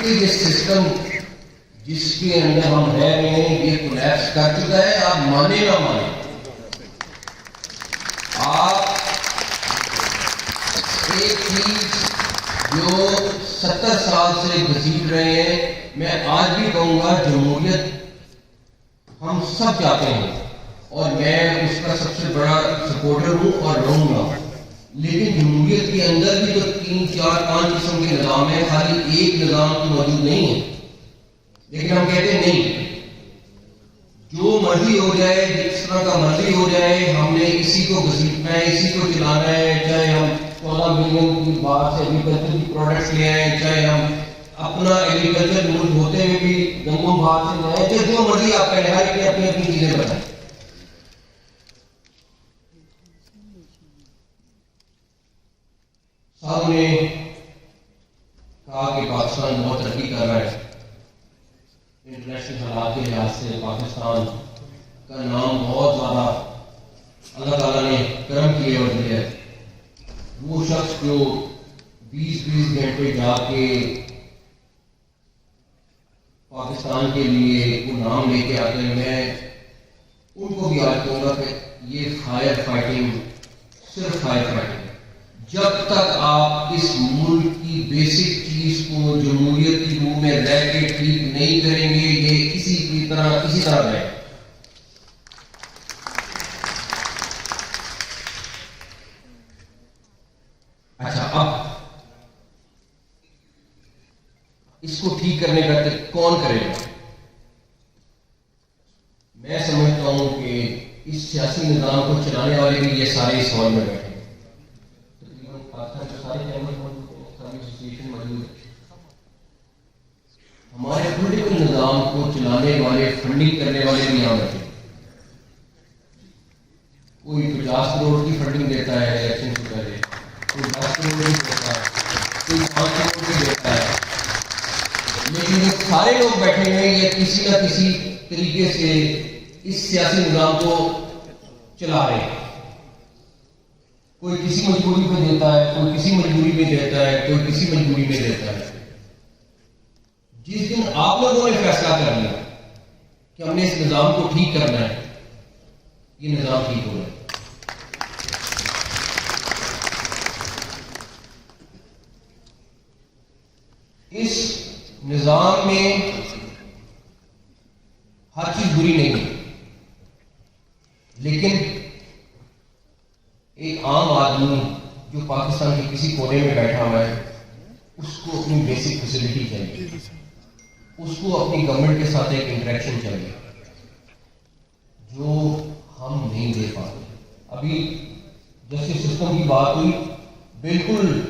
کہ یہ سسٹم جس کے اندر ہم رہ رہے ہیں یہ کولیپس کر چکا ہے. آپ مانے نہ مانے, آپ ایک چیز جو 70 سال سے گھسیٹ رہے ہیں, میں آج بھی کہوں گا جمہوریت ہم سب چاہتے ہیں اور میں اس کا سب سے بڑا سپورٹر ہوں اور رہوں گا, لیکن جمہوریت کے اندر بھی تو 3, 4, 5 قسم کے نظام ہیں, خالی ایک نظام تو موجود نہیں ہے. لیکن ہم کہتے ہیں نہیں, جو مرضی ہو جائے, جس طرح کا مرضی ہو جائے, ہم نے اسی کو گھسیٹنا ہے, اسی کو چلانا ہے. چاہے ہم 14 ملین کی باہر سے ایگریکلچر کی پروڈکٹس لے آئیں, چاہے ہم اپنا ایگریکلچر ملک ہوتے ہوئے بھی گندم باہر سے لے آئیں, چاہے جو مرضی آپ کا لہر کے اپنی اپنی چیزیں بتائیں. صاحب نے کہا کہ پاکستان بہت ترقی کر رہا ہے. انٹرنیشنل حالات کے لحاظ سے پاکستان کا نام بہت زیادہ اللہ تعالیٰ نے کرم کیے اور دیا ہے. وہ شخص جو 20 گھنٹے جا کے پاکستان کے لیے وہ نام لے کے آتے ہیں, میں ان کو بھی یاد کروں گا کہ یہ فائر فائٹنگ صرف فائر فائٹنگ. جب تک آپ اس ملک کی بیسک چیز کو جمہوریت کی روح میں رہ کے ٹھیک نہیں کریں گے, یہ اسی طرح رہے. اچھا, اب اس کو ٹھیک کرنے کا کون کرے گا؟ میں سمجھتا ہوں کہ اس سیاسی نظام کو چلانے والے بھی یہ سارے اس ہال میں بیٹھے ہیں. ہمارے پولیٹیکل نظام کو چلانے والے, فنڈنگ کرنے والے بھی یہاں بیٹھے. کوئی 50 کروڑ کی فنڈنگ دیتا ہے الیکشن سے پہلے, کوئی 10 کروڑ کی دیتا ہے, کوئی 5 کروڑ کی دیتا ہے, لیکن یہ سارے لوگ بیٹھے ہوئے یہ کسی نہ کسی طریقے سے اس سیاسی نظام کو چلا رہے ہیں. کوئی کسی مجبوری میں دیتا ہے, کوئی کسی مجبوری میں دیتا ہے, کوئی کسی مجبوری میں دیتا ہے. جس دن آپ لوگوں نے فیصلہ کر لیا کہ ہم نے اس نظام کو ٹھیک کرنا ہے, یہ نظام ٹھیک ہو رہا ہے. اس نظام میں ہر چیز بری نہیں ہے, لیکن ایک عام آدمی جو پاکستان کے کسی کونے میں بیٹھا ہوا ہے, اس کو اپنی بیسک فیسلٹی چاہیے, اس کو اپنی گورنمنٹ کے ساتھ ایک انٹریکشن چاہیے جو ہم نہیں دے پاتے. ابھی جسٹس سسٹم کی بات ہوئی, بالکل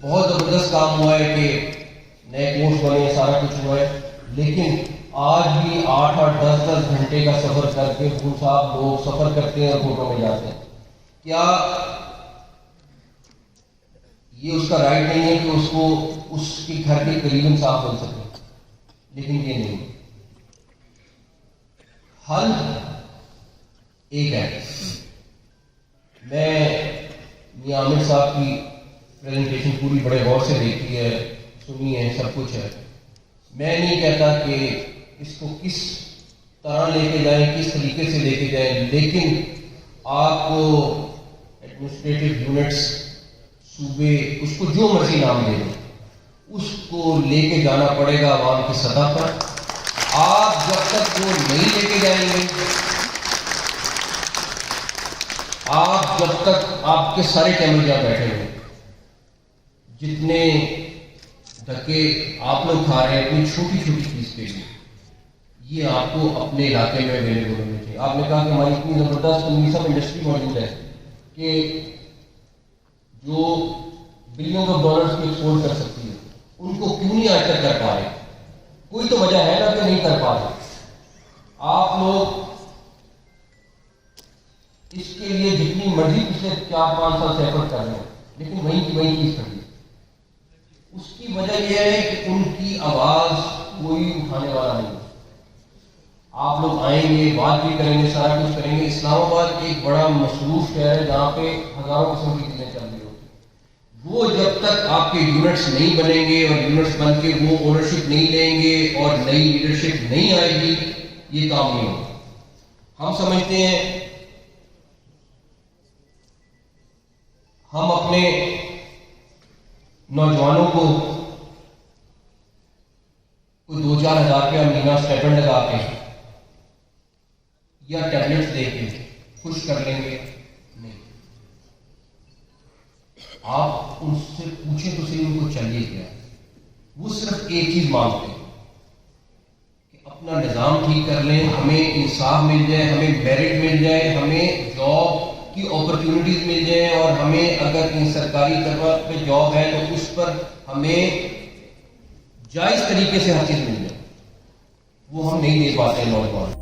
بہت زبردست کام ہوا ہے کہ نئے کورس بنے, سارا کچھ ہوا ہے, لیکن آج بھی 8 10 گھنٹے کا سفر کر کے خون صاحب لوگ سفر کرتے ہیں اور کوٹوں میں جاتے ہیں. کیا یہ اس کا رائٹ نہیں ہے کہ اس کو اس کے گھر کے قریب انصاف بن سکے؟ لیکن یہ نہیں. حل ایک ہے. میں میاں عامر صاحب کی پریزنٹیشن پوری بڑے غور سے دیکھی ہے, سنی ہے, سب کچھ ہے. میں نہیں کہتا کہ اس کو کس طرح لے کے جائیں, کس طریقے سے لے کے جائیں, لیکن آپ کو ایڈمنسٹریٹو یونٹس, صوبے, اس کو جو مرضی نام دے دیں, اس کو لے کے جانا پڑے گا عوام کی سطح پر. آپ جب تک وہ نہیں لے کے جائیں گے, آپ جب تک آپ کے سارے کیمرے جہاں بیٹھے ہوئے, جتنے دھکے آپ لوگ کھا رہے ہیں اپنی چھوٹی چھوٹی چیز کے لیے, یہ آپ کو اپنے علاقے میں اویلیبل ہونے چاہیے. آپ نے کہا کہ ہماری اتنی زبردست سب انڈسٹری موجود ہے کہ جو بلین آف ڈالرز کی ایکسپورٹ کر سکتی ہے, ان کو کیوں نہیں آج تک کر پا رہے؟ کوئی تو وجہ ہے نا کہ نہیں کر پا رہے. آپ لوگ اس کے لیے جتنی مرضی پچھلے 4-5 سال سے ایفرٹ کر رہے ہیں, لیکن وہیں کی وہیں چیز کر دی. اس کی وجہ یہ ہے کہ ان کی آواز کوئی اٹھانے والا نہیں. آپ لوگ آئیں گے, بات بھی کریں گے, سارا کچھ کریں گے. اسلام آباد ایک بڑا مصروف شہر ہے جہاں پہ ہزاروں قسم کی چیزیں چل رہی ہوتی ہیں. وہ جب تک آپ کے یونٹس نہیں بنیں گے اور یونٹس بن کے وہ اونرشپ نہیں لیں گے اور نئی لیڈرشپ نہیں آئے گی، یہ کام نہیں ہوگا۔ ہم سمجھتے ہیں ہم اپنے نوجوانوں کو کوئی 2-4 ہزار روپیہ مہینہ اسٹائپنڈ لگا کے یا ٹیبلٹس دے کے خوش کر لیں گے، نہیں۔ آپ ان سے پوچھیں تو صحیح ان کو چاہیے کیا؟ وہ صرف ایک چیز مانگتے ہیں کہ اپنا نظام ٹھیک کر لیں، ہمیں انصاف مل جائے، ہمیں میرٹ مل جائے، ہمیں جاب کی اپرچونٹیز مل جائیں، اور ہمیں اگر ان سرکاری طرح پہ جاب ہے تو اس پر ہمیں جائز طریقے سے ہر چیز مل جائے۔ وہ ہم نہیں دے پاتے نوجوان۔